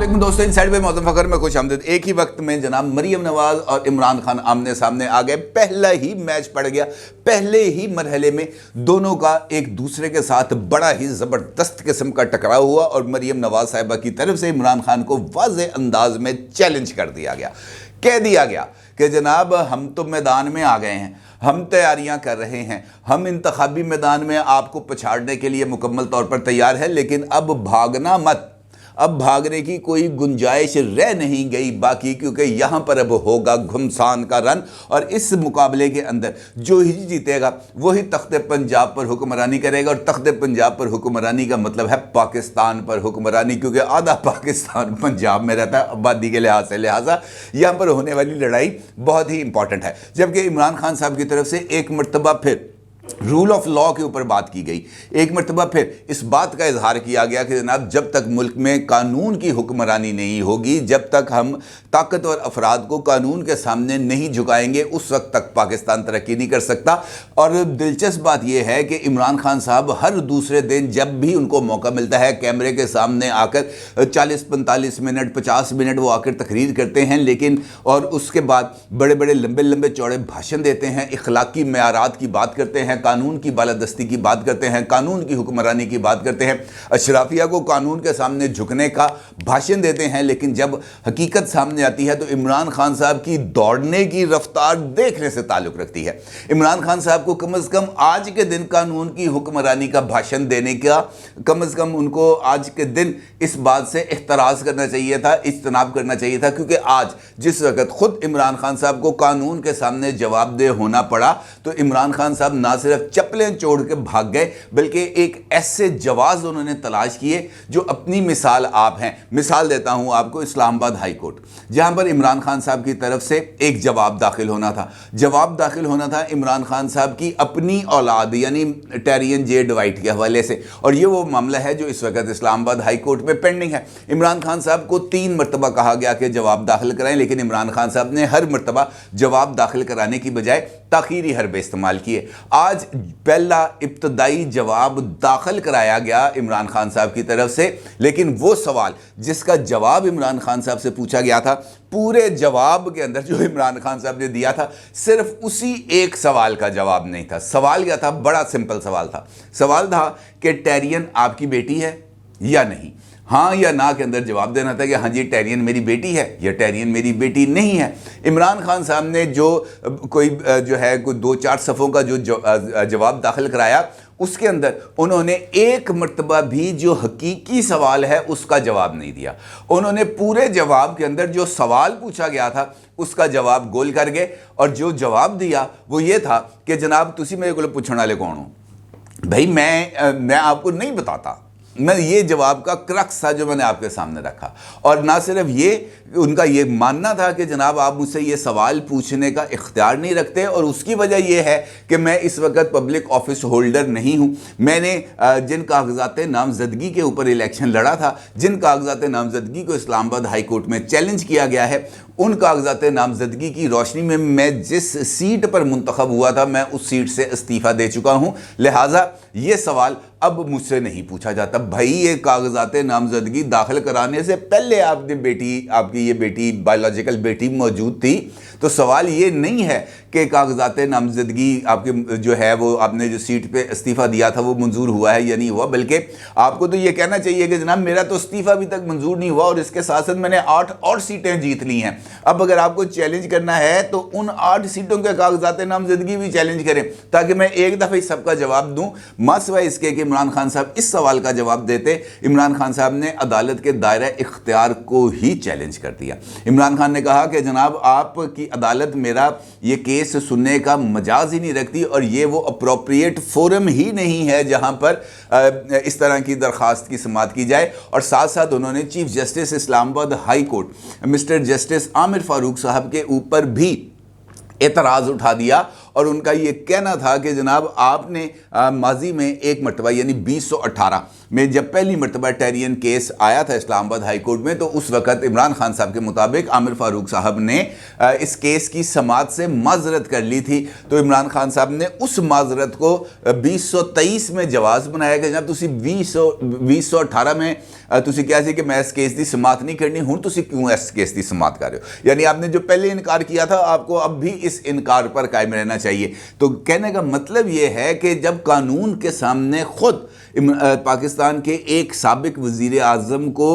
अस्सलाम दोस्तों, inside bye मौसम फखर में खुश आमदीद। एक ही वक्त में जनाब मरियम नवाज और इमरान खान आमने सामने आ गए। पहला ही मैच पड़ गया, पहले ही मरहले में दोनों का एक दूसरे के साथ बड़ा ही ज़बरदस्त किस्म का टकराव हुआ और मरियम नवाज साहिबा की तरफ से इमरान खान को वाज़ेह अंदाज में चैलेंज कर दिया गया। कह दिया गया कि जनाब हम तो मैदान में आ गए हैं, हम तैयारियां कर रहे हैं, हम इंतखाबी मैदान में आपको पछाड़ने के लिए मुकम्मल तौर पर तैयार है, लेकिन अब भागना मत। अब भागने की कोई गुंजाइश रह नहीं गई बाकी, क्योंकि यहाँ पर अब होगा घुमसान का रन और इस मुकाबले के अंदर जो ही जीतेगा वही तख्ते पंजाब पर हुक्मरानी करेगा। और तख्ते पंजाब पर हुक्मरानी का मतलब है पाकिस्तान पर हुक्मरानी, क्योंकि आधा पाकिस्तान पंजाब में रहता है आबादी के लिहाज से। लिहाजा यहाँ पर होने वाली लड़ाई बहुत ही इंपॉर्टेंट है। जबकि इमरान खान साहब की तरफ से एक मरतबा फिर रूल ऑफ लॉ के ऊपर बात की गई, एक मरतबा फिर इस बात का इजहार किया गया कि जनाब जब तक मुल्क में कानून की हुक्मरानी नहीं होगी, जब तक हम ताकतवर अफराद को कानून के सामने नहीं झुकाएंगे, उस वक्त तक पाकिस्तान तरक्की नहीं कर सकता। और दिलचस्प बात यह है कि इमरान खान साहब हर दूसरे दिन जब भी उनको मौका मिलता है कैमरे के सामने आकर 40-45 मिनट 50 मिनट वो आकर तकरीर करते हैं, लेकिन और उसके बाद बड़े बड़े लंबे लंबे चौड़े भाषण देते हैं, इखलाकी मेयारात की बात करते हैं, कानून की बालादस्ती की बात करते हैं, कानून की हुक्मरानी की बात करते हैं, अशराफिया को कानून के सामने झुकने का भाषण देते हैं। लेकिन जब हकीकत सामने आती है तो इमरान खान साहब की दौड़ने की रफ्तार देखने से ताल्लुक़ रखती है। इमरान खान साहब को कम से कम आज के दिन कानून की हुक्मरानी का भाषण देने का कम से कम उनको आज के दिन इस बात से एहतराज़ करना चाहिए था, इज्तनाब करना चाहिए था, क्योंकि आज जिस वक्त खुद इमरान खान साहब को कानून के सामने जवाबदेह होना पड़ा तो इमरान खान साहब ना सिर्फ चप्पलें छोड़ के भाग गए, बल्कि एक ऐसे जवाज उन्होंने तलाश किए जो अपनी मिसाल आप हैं। मिसाल देता हूं आपको, इस्लामाबाद हाई कोर्ट, जहां पर इमरान खान साहब की तरफ से एक जवाब दाखिल होना था। जवाब दाखिल होना था इमरान खान साहब की अपनी औलाद यानी टेरियन जे डवाइट के हवाले से, और ये वो मामला है जो इस वक्त इस्लामाबाद हाई कोर्ट में पेंडिंग है। इमरान खान साहब को 3 मरतबा कहा गया कि जवाब दाखिल कराएं, लेकिन इमरान खान साहब ने हर मरतबा जवाब दाखिल कराने की बजाय ताखीरी हरबे इस्तेमाल किए। आज पहला इब्तदाई जवाब दाखिल कराया गया इमरान खान साहब की तरफ से, लेकिन वो सवाल जिसका जवाब इमरान खान साहब से पूछा गया था, पूरे जवाब के अंदर जो इमरान खान साहब ने दिया था सिर्फ उसी एक सवाल का जवाब नहीं था। सवाल क्या था? बड़ा सिंपल सवाल था। सवाल था कि टेरियन आपकी बेटी है या नहीं। हाँ या ना के अंदर जवाब देना था कि हाँ जी टेरियन मेरी बेटी है या टेरियन मेरी बेटी नहीं है। इमरान खान साहब ने जो कोई 2-4 सफ़ों का जो जवाब दाखिल कराया, उसके अंदर उन्होंने एक मरतबा भी जो हकीकी सवाल है उसका जवाब नहीं दिया। उन्होंने पूरे जवाब के अंदर जो सवाल पूछा गया था उसका जवाब गोल कर गए, और जो जवाब दिया वो ये था कि जनाब तुसी मेरे को पूछने वाले कौन हो? भाई मैं आपको नहीं बताता। मैं ये जवाब का क्रक्स था जो मैंने आपके सामने रखा। और ना सिर्फ ये, उनका ये मानना था कि जनाब आप मुझसे ये सवाल पूछने का इख्तियार नहीं रखते, और उसकी वजह यह है कि मैं इस वक्त पब्लिक ऑफिस होल्डर नहीं हूँ। मैंने जिन कागजात नामजदगी के ऊपर इलेक्शन लड़ा था, जिन कागजात नामजदगी को इस्लामाबाद हाई कोर्ट में चैलेंज किया गया है, उन कागजात नामजदगी की रोशनी में मैं जिस सीट पर मुंतखब हुआ था मैं उस सीट से इस्तीफ़ा दे चुका हूँ। लिहाजा ये सवाल अब मुझसे नहीं पूछा जाता। भाई ये कागजात नामजदगी दाखिल कराने से पहले आपकी ये बेटी बायोलॉजिकल बेटी मौजूद थी, तो सवाल ये नहीं है कि कागजात नामजदगी आपके जो है वो आपने जो सीट पे इस्तीफ़ा दिया था वो मंजूर हुआ है या नहीं हुआ, बल्कि आपको तो ये कहना चाहिए कि जनाब मेरा तो इस्तीफ़ा अभी तक मंजूर नहीं हुआ और इसके साथ साथ मैंने 8 और सीटें जीत ली हैं। अब अगर आपको चैलेंज करना है तो उन 8 सीटों के कागजात नामजदगी भी चैलेंज करें, ताकि मैं एक दफ़े सबका जवाब दूँ। मासिवा इसके कि इमरान खान साहब इस सवाल का जवाब देते, इमरान खान साहब ने अदालत के दायरा इख्तियार को ही चैलेंज कर दिया। इमरान खान ने कहा कि जनाब आपकी अदालत मेरा ये केस सुनने का मजाज ही नहीं रखती, और ये वो अप्रोप्रिएट फोरम ही नहीं है जहां पर इस तरह की दरख्वास्त की समाअत की जाए। और साथ साथ उन्होंने chief justice Islamabad high court mister justice Aamir Farooq साहब के ऊपर भी एतराज़ उठा दिया اور ان کا یہ کہنا تھا کہ جناب آپ نے ماضی میں ایک مرتبہ یعنی 2018 میں جب پہلی مرتبہ ٹیرین کیس آیا تھا اسلام آباد ہائی کورٹ میں، تو اس وقت عمران خان صاحب کے مطابق عامر فاروق صاحب نے اس کیس کی سماعت سے معذرت کر لی تھی، تو عمران خان صاحب نے اس معذرت کو 2023 میں جواز بنایا کہ جناب تسی 2018 میں تسی کیا سی کہ میں اس کیس دی سماعت نہیں کرنی، ہوں تسی کیوں اس کیس دی سماعت کر رہے ہو؟ یعنی آپ نے جو پہلے انکار کیا تھا آپ کو اب بھی اس انکار پر قائم رہنا چاہیے۔ تو کہنے کا مطلب یہ ہے کہ جب قانون کے سامنے خود پاکستان کے ایک سابق وزیر اعظم کو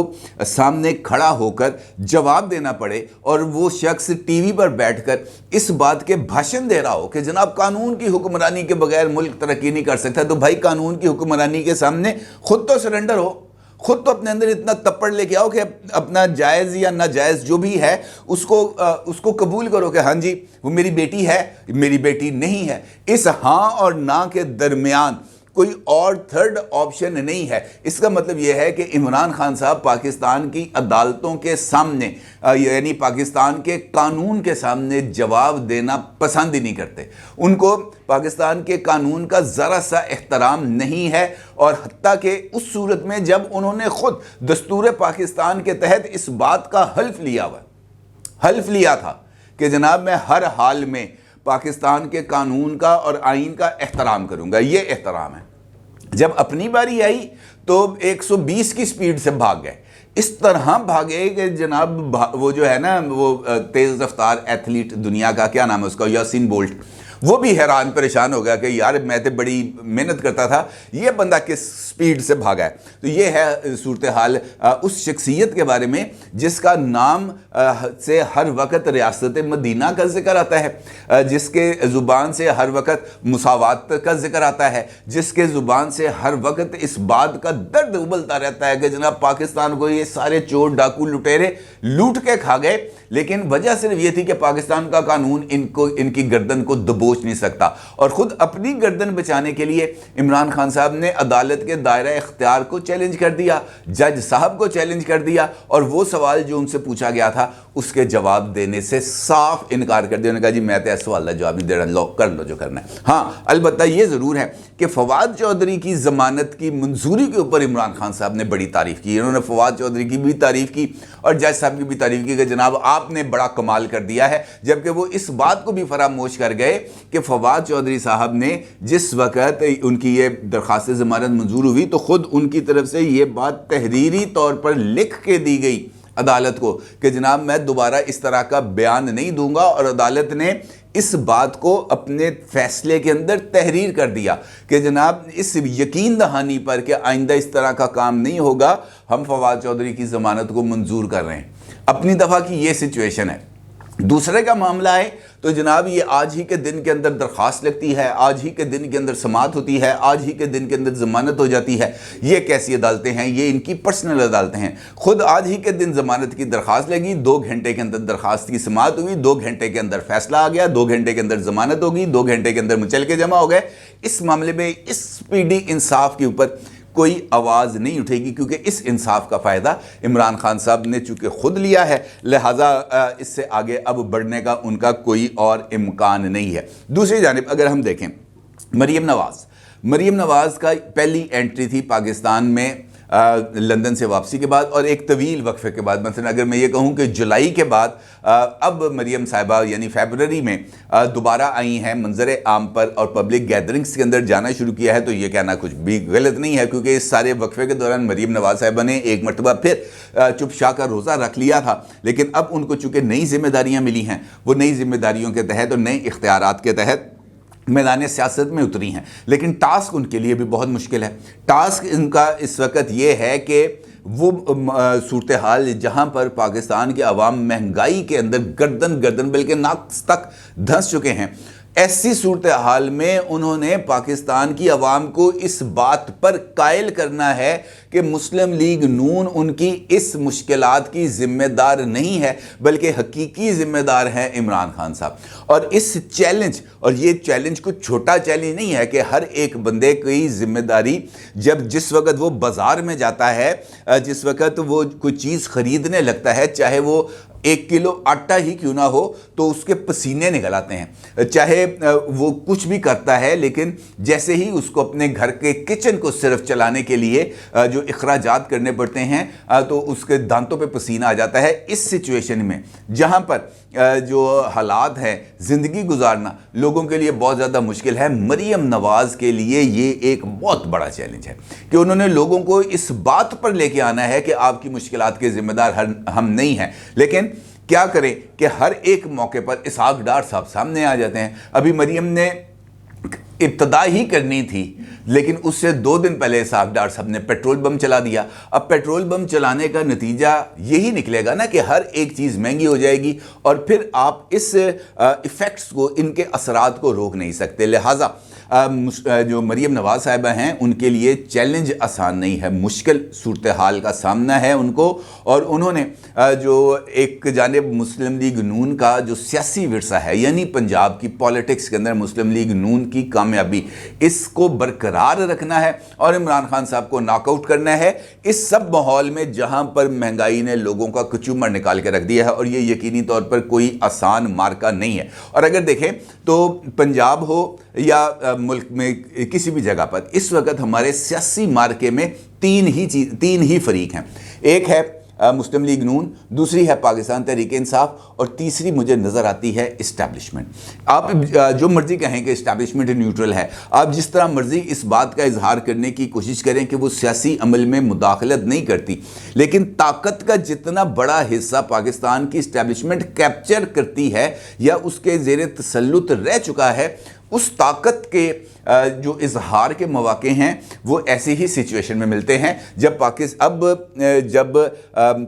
سامنے کھڑا ہو کر جواب دینا پڑے اور وہ شخص ٹی وی پر بیٹھ کر اس بات کے بھاشن دے رہا ہو کہ جناب قانون کی حکمرانی کے بغیر ملک ترقی نہیں کر سکتا، تو بھائی قانون کی حکمرانی کے سامنے خود تو سرنڈر ہو، خود تو اپنے اندر اتنا تپڑ لے کے آؤ کہ اپنا جائز یا ناجائز جو بھی ہے اس کو قبول کرو کہ ہاں جی وہ میری بیٹی ہے، میری بیٹی نہیں ہے۔ اس ہاں اور نہ کے درمیان کوئی اور تھرڈ آپشن نہیں ہے۔ اس کا مطلب یہ ہے کہ عمران خان صاحب پاکستان کی عدالتوں کے سامنے یعنی پاکستان کے قانون کے سامنے جواب دینا پسند ہی نہیں کرتے، ان کو پاکستان کے قانون کا ذرا سا احترام نہیں ہے، اور حتیٰ کہ اس صورت میں جب انہوں نے خود دستور پاکستان کے تحت اس بات کا حلف لیا تھا کہ جناب میں ہر حال میں پاکستان کے قانون کا اور آئین کا احترام کروں گا، یہ احترام ہے۔ جب اپنی باری آئی تو 120 کی سپیڈ سے بھاگ گئے، اس طرح بھاگے کہ جناب وہ جو ہے نا وہ تیز رفتار ایتھلیٹ دنیا کا کیا نام ہے اس کا، یاسین بولٹ، وہ بھی حیران پریشان ہو گیا کہ یار میں تو بڑی محنت کرتا تھا، یہ بندہ کس سپیڈ سے بھاگا ہے۔ تو یہ ہے صورتحال اس شخصیت کے بارے میں جس کا نام سے ہر وقت ریاست مدینہ کا ذکر آتا ہے، جس کے زبان سے ہر وقت مساوات کا ذکر آتا ہے، جس کے زبان سے ہر وقت اس بات کا درد ابلتا رہتا ہے کہ جناب پاکستان کو یہ سارے چور ڈاکو لٹیرے لوٹ کے کھا گئے، لیکن وجہ صرف یہ تھی کہ پاکستان کا قانون ان کی گردن کو دبوچ نہیں سکتا۔ اور خود اپنی گردن بچانے کے لیے عمران خان صاحب نے عدالت کے دائرہ اختیار کو چیلنج کر دیا، جج صاحب کو چیلنج کر دیا، اور وہ سوال جو ان سے پوچھا گیا تھا اس کے جواب دینے سے صاف انکار کر دیا۔ انہوں نے کہا جی میں تو اس سوال کا جواب نہیں دے رہا، لو کر لو جو کرنا ہے۔ ہاں البتہ یہ ضرور ہے کہ فواد چودھری کی ضمانت کی منظوری کے اوپر عمران خان صاحب نے بڑی تعریف کی، انہوں نے فواد چودھری کی بھی تعریف کی اور جج صاحب کی بھی تعریف کی کہ جناب آپ نے بڑا کمال کر دیا ہے، جبکہ وہ اس بات کو بھی فراموش کر گئے کہ فواد چودھری صاحب نے جس وقت ان کی یہ درخواست ضمانت منظور ہوئی تو خود ان کی طرف سے یہ بات تحریری طور پر لکھ کے دی گئی عدالت کو کہ جناب میں دوبارہ اس طرح کا بیان نہیں دوں گا، اور عدالت نے اس بات کو اپنے فیصلے کے اندر تحریر کر دیا کہ جناب اس یقین دہانی پر کہ آئندہ اس طرح کا کام نہیں ہوگا ہم فواد چودھری کی ضمانت کو منظور کر رہے ہیں۔ اپنی دفعہ کی یہ سچویشن ہے۔ دوسرے کا معاملہ ہے تو جناب یہ آج ہی کے دن کے اندر درخواست لگتی ہے، آج ہی کے دن کے اندر سماعت ہوتی ہے، آج ہی کے دن کے اندر ضمانت ہو جاتی ہے۔ یہ کیسی عدالتیں ہیں؟ یہ ان کی پرسنل عدالتیں ہیں۔ خود آج ہی کے دن ضمانت کی درخواست لگی، 2 گھنٹے کے اندر درخواست کی سماعت ہوئی، 2 گھنٹے کے اندر فیصلہ آ گیا، 2 گھنٹے کے اندر ضمانت ہوگی، 2 گھنٹے کے اندر مچلکے جمع ہو گئے۔ اس معاملے میں اس سپیڈی انصاف کے اوپر کوئی آواز نہیں اٹھے گی، کیونکہ اس انصاف کا فائدہ عمران خان صاحب نے چونکہ خود لیا ہے، لہٰذا اس سے آگے اب بڑھنے کا ان کا کوئی اور امکان نہیں ہے۔ دوسری جانب اگر ہم دیکھیں مریم نواز کا پہلی انٹری تھی پاکستان میں لندن سے واپسی کے بعد اور ایک طویل وقفے کے بعد، مثلا اگر میں یہ کہوں کہ جولائی کے بعد اب مریم صاحبہ یعنی فیبرری میں دوبارہ آئی ہیں منظر عام پر اور پبلک گیدرنگز کے اندر جانا شروع کیا ہے، تو یہ کہنا کچھ بھی غلط نہیں ہے، کیونکہ اس سارے وقفے کے دوران مریم نواز صاحبہ نے ایک مرتبہ پھر چپ شاہ کا روزہ رکھ لیا تھا، لیکن اب ان کو چونکہ نئی ذمہ داریاں ملی ہیں، وہ نئی ذمہ داریوں کے تحت اور نئے اختیارات کے تحت میدان سیاست میں اتری ہیں، لیکن ٹاسک ان کے لیے بھی بہت مشکل ہے۔ ٹاسک ان کا اس وقت یہ ہے کہ وہ صورتحال جہاں پر پاکستان کے عوام مہنگائی کے اندر گردن بلکہ ناک تک دھنس چکے ہیں، ایسی صورتحال میں انہوں نے پاکستان کی عوام کو اس بات پر قائل کرنا ہے کہ مسلم لیگ نون ان کی اس مشکلات کی ذمہ دار نہیں ہے، بلکہ حقیقی ذمہ دار ہیں عمران خان صاحب۔ اور اس چیلنج، اور یہ چیلنج کچھ چھوٹا چیلنج نہیں ہے کہ ہر ایک بندے کی ذمہ داری جس وقت وہ بازار میں جاتا ہے، جس وقت وہ کوئی چیز خریدنے لگتا ہے، چاہے وہ 1 किलो आटा ही क्यों ना हो तो उसके पसीने निकल आते हैं, चाहे वो कुछ भी करता है, लेकिन जैसे ही उसको अपने घर के किचन को सिर्फ चलाने के लिए जो इखराजात करने पड़ते हैं तो उसके दांतों पे पसीना आ जाता है। इस सिचुएशन में जहां पर जो हालात हैं, ज़िंदगी गुजारना लोगों के लिए बहुत ज़्यादा मुश्किल है, मरियम नवाज़ के लिए ये एक बहुत बड़ा चैलेंज है कि उन्होंने लोगों को इस बात पर लेके आना है कि आपकी मुश्किलात के ज़िम्मेदार हम नहीं हैं। लेकिन क्या करें कि हर एक मौके पर इसहाक डार साहब सामने आ जाते हैं। अभी मरियम ने इब्तदा ही करनी थी, लेकिन उससे 2 दिन पहले इसहाक डार साहब ने पेट्रोल बम चला दिया। अब पेट्रोल बम चलाने का नतीजा यही निकलेगा ना कि हर एक चीज़ महंगी हो जाएगी और फिर आप इस इफ़ेक्ट्स को, इनके असरात को रोक नहीं सकते। लिहाजा जो मरियम नवाज़ साहिबा हैं उनके लिए चैलेंज आसान नहीं है, मुश्किल सूरत हाल का सामना है उनको। और उन्होंने जो एक जानिब मुस्लिम लीग नून का जो सियासी विरसा है, यानी पंजाब की पॉलिटिक्स के अंदर मुस्लिम लीग नून की कामयाबी, इसको बरकरार रखना है और इमरान खान साहब को नॉकआउट करना है इस सब माहौल में जहां पर महंगाई ने लोगों का कचूमर निकाल के रख दिया है। और ये यकीनी तौर पर कोई आसान मार्का नहीं है। और अगर देखें तो पंजाब हो या मुल्क में किसी भी जगह पर इस वक्त हमारे सियासी मार्के में तीन ही फरीक हैं। एक है मुस्लिम लीग नून, दूसरी है पाकिस्तान तहरीक इंसाफ और तीसरी मुझे नज़र आती है इस्टेब्लिशमेंट। आप जो मर्जी कहें कि इस्टेब्लिशमेंट न्यूट्रल है, आप जिस तरह मर्जी इस बात का इजहार करने की कोशिश करें कि वो सियासी अमल में मुदाखलत नहीं करती, लेकिन ताकत का जितना बड़ा हिस्सा पाकिस्तान की इस्टेब्लिशमेंट कैप्चर करती है या उसके ज़ेर तसल्लुत रह चुका है, उस ताकत के जो इजहार के मौके हैं वो ऐसी ही सिचुएशन में मिलते हैं जब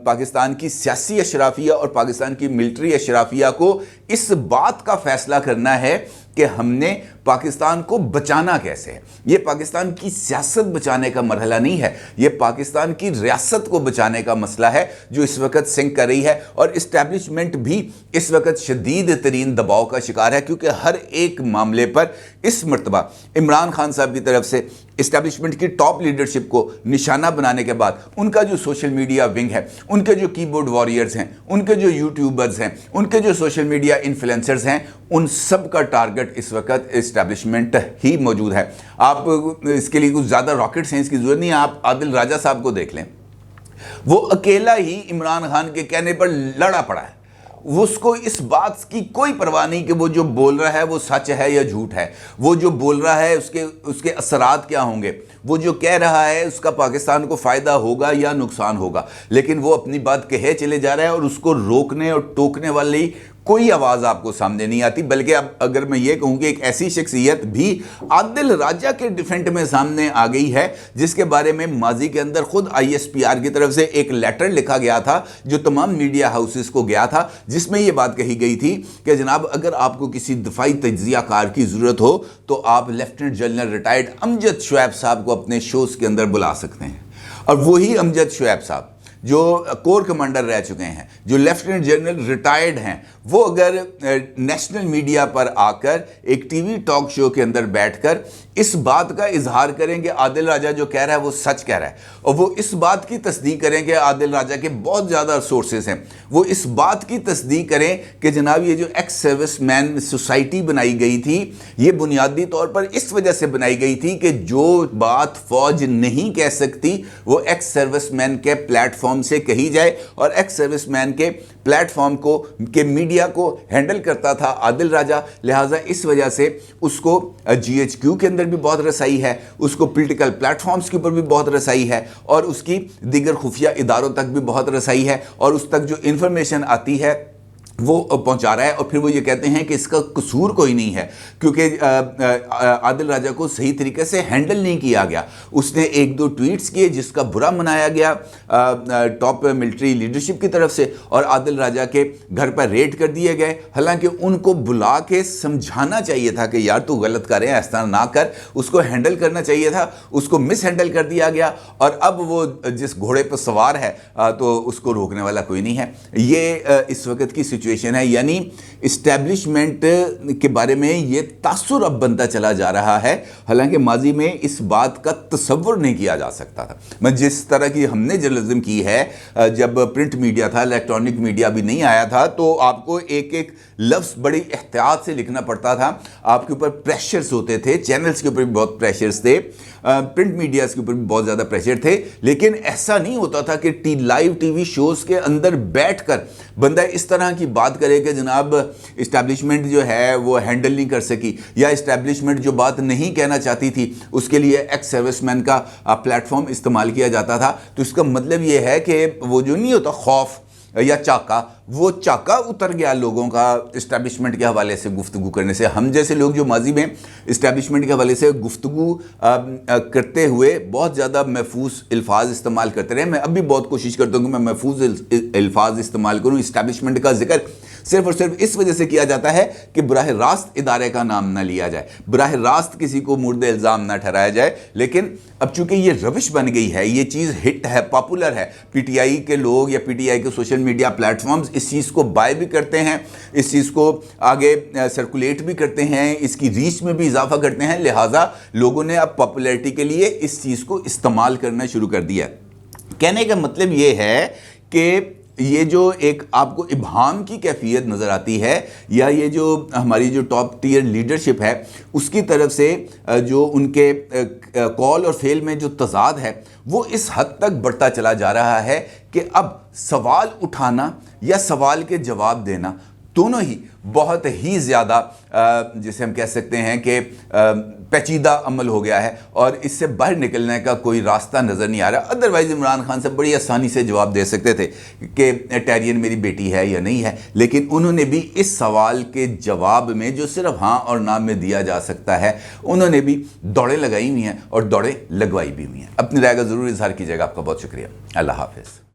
पाकिस्तान की सियासी अशराफिया और पाकिस्तान की मिलिट्री अशराफिया को इस बात का फैसला करना है कि हमने पाकिस्तान को बचाना कैसे है। ये पाकिस्तान की सियासत बचाने का मरहला नहीं है, ये पाकिस्तान की रियासत को बचाने का मसला है जो इस वक्त सिंक कर रही है। और इस्टेब्लिशमेंट भी इस वक्त शदीद तरीन दबाव का शिकार है, क्योंकि हर एक मामले पर इस मरतबा इमरान खान साहब की तरफ से इस्टेब्लिशमेंट की टॉप लीडरशिप को निशाना बनाने के बाद उनका जो सोशल मीडिया विंग है, उनके जो कीबोर्ड वॉरियर्स हैं, उनके जो यूट्यूबर्स हैं, उनके जो सोशल मीडिया इन्फ्लुएंसर्स हैं, उन सब का टारगेट इस वक्त इस्टेब्लिशमेंट ही मौजूद है। आप इसके लिए कुछ ज़्यादा रॉकेट साइंस की ज़रूरत नहीं है, आप आदिल राजा साहब को देख लें। वो अकेला ही इमरान खान के कहने पर लड़ा पड़ा है। उसको इस बात की कोई परवाह नहीं कि वो जो बोल रहा है वो सच है या झूठ है, वो जो बोल रहा है उसके असरात क्या होंगे, वो जो कह रहा है उसका पाकिस्तान को फ़ायदा होगा या नुकसान होगा, लेकिन वो अपनी बात कहे चले जा रहा है और उसको रोकने और टोकने वाली कोई आवाज़ आपको सामने नहीं आती। बल्कि अब अगर मैं ये कहूँ कि एक ऐसी शख्सियत भी आदिल राजा के डिफेंट में सामने आ गई है जिसके बारे में माजी के अंदर खुद ISPR की तरफ से एक लेटर लिखा गया था जो तमाम मीडिया हाउसेस को गया था, जिसमें ये बात कही गई थी कि जनाब अगर आपको किसी दफाई तज्जिया कार की ज़रूरत हो तो आप lieutenant general retired Amjad Shoaib साहब को अपने शोज़ के अंदर बुला सकते हैं। और वही अमजद शुएब साहब जो कोर कमांडर रह चुके हैं, जो लेफ्टिनेंट जनरल रिटायर्ड हैं, वो अगर नेशनल मीडिया पर आकर एक टीवी टॉक शो के अंदर बैठकर इस बात का इजहार करें कि आदिल राजा जो कह रहा है वो सच कह रहा है, और वो इस बात की तस्दीक करें कि आदिल राजा के बहुत ज़्यादा सोर्सेस हैं, वो इस बात की तस्दीक करें कि जनाब ये जो एक्स सर्विस मैन सोसाइटी बनाई गई थी ये बुनियादी तौर पर इस वजह से बनाई गई थी कि जो बात फ़ौज नहीं कह सकती वो एक्स सर्विस मैन के प्लेटफॉर्म से कही जाए, और एक्स सर्विस मैन के प्लेटफॉर्म को के मीडिया को हैंडल करता था आदिल राजा। लिहाजा इस वजह से उसको GHQ के अंदर भी बहुत रसाई है, उसको पॉलिटिकल प्लेटफॉर्म्स के ऊपर भी बहुत रसाई है, और उसकी दीगर खुफिया इदारों तक भी बहुत रसाई है, और उस तक जो इंफॉर्मेशन आती है वो पहुंचा रहा है। और फिर वो ये कहते हैं कि इसका कसूर कोई नहीं है क्योंकि आदिल राजा को सही तरीके से हैंडल नहीं किया गया। उसने 1-2 ट्वीट्स किए जिसका बुरा मनाया गया टॉप मिलिट्री लीडरशिप की तरफ से, और आदिल राजा के घर पर रेड कर दिए गए। हालांकि उनको बुला के समझाना चाहिए था कि यार तू गलत कर रहे हैं, इस तरह ना कर, उसको हैंडल करना चाहिए था, उसको मिस हैंडल कर दिया गया। और अब वो जिस घोड़े पर सवार है तो उसको रोकने वाला कोई नहीं है। ये इस वक्त की सिचुएशन सिचुएशन है, यानी इस्टेब्लिशमेंट के बारे में ये तासुर अब बनता चला जा रहा है, हालांकि माजी में इस बात का तसव्वुर नहीं किया जा सकता था। मैं जिस तरह की हमने जर्नलिज्म की है, जब प्रिंट मीडिया था, इलेक्ट्रॉनिक मीडिया भी नहीं आया था, तो आपको एक एक लफ्ज़ बड़ी एहतियात से लिखना पड़ता था, आपके ऊपर प्रेशर्स होते थे, चैनल्स के ऊपर भी बहुत प्रेशर्स थे, प्रिंट मीडियाज़ के ऊपर भी बहुत ज़्यादा प्रेशर थे, लेकिन ऐसा नहीं होता था कि लाइव टीवी शोज़ के अंदर बैठकर बंदा इस तरह की बात करे कि जनाब इस्टेब्लिशमेंट जो है वो हैंडल नहीं कर सकी, या इस्टेब्लिशमेंट जो बात नहीं कहना चाहती थी उसके लिए एक्स सर्विसमैन का प्लेटफॉर्म इस्तेमाल किया जाता था। तो इसका मतलब ये है कि वो जो नहीं होता खौफ या चाका, वो चाका उतर गया लोगों का इस्टेब्लिशमेंट के हवाले से गुफ्तगू करने से। हम जैसे लोग जो माजी में इस्टेब्लिशमेंट के हवाले से गुफ्तगू करते हुए बहुत ज़्यादा महफूज अल्फाज इस्तेमाल करते रहे, मैं अब भी बहुत कोशिश करता हूँ कि मैं महफूज अल्फाज इस्तेमाल करूँ। इस्टेब्लिशमेंट का जिक्र सिर्फ और सिर्फ इस वजह से किया जाता है कि बराह रास्त इदारे का नाम ना लिया जाए, बराह रास्त किसी को मुर्द इल्ज़ाम ना ठहराया जाए। लेकिन अब चूंकि ये रविश बन गई है, ये चीज़ हिट है, पॉपुलर है, पीटीआई के लोग या पीटीआई के सोशल मीडिया प्लेटफॉर्म्स इस चीज़ को बाय भी करते हैं, इस चीज़ को आगे सर्कुलेट भी करते हैं, इसकी रीच में भी इजाफा करते हैं, लिहाजा लोगों ने अब पॉपुलैरिटी के लिए इस चीज़ को इस्तेमाल करना शुरू कर दिया। कहने का मतलब ये है कि ये जो एक आपको इब्हाम की कैफियत नज़र आती है, या ये जो हमारी जो टॉप टियर लीडरशिप है उसकी तरफ से जो उनके कॉल और फेल में जो तज़ाद है वो इस हद तक बढ़ता चला जा रहा है कि अब सवाल उठाना या सवाल के जवाब देना दोनों ही बहुत ही ज़्यादा जिसे हम कह सकते हैं कि पेचीदा अमल हो गया है, और इससे बाहर निकलने का कोई रास्ता नज़र नहीं आ रहा। अदरवाइज़ इमरान खान से बड़ी आसानी से जवाब दे सकते थे कि टैरियन मेरी बेटी है या नहीं है, लेकिन उन्होंने भी इस सवाल के जवाब में जो सिर्फ हाँ और ना में दिया जा सकता है, उन्होंने भी दौड़ें लगाई हुई हैं और दौड़ें लगवाई भी हुई हैं। अपनी राय का ज़रूर इजहार कीजिएगा। आपका बहुत शुक्रिया। अल्लाह हाफ़िज़।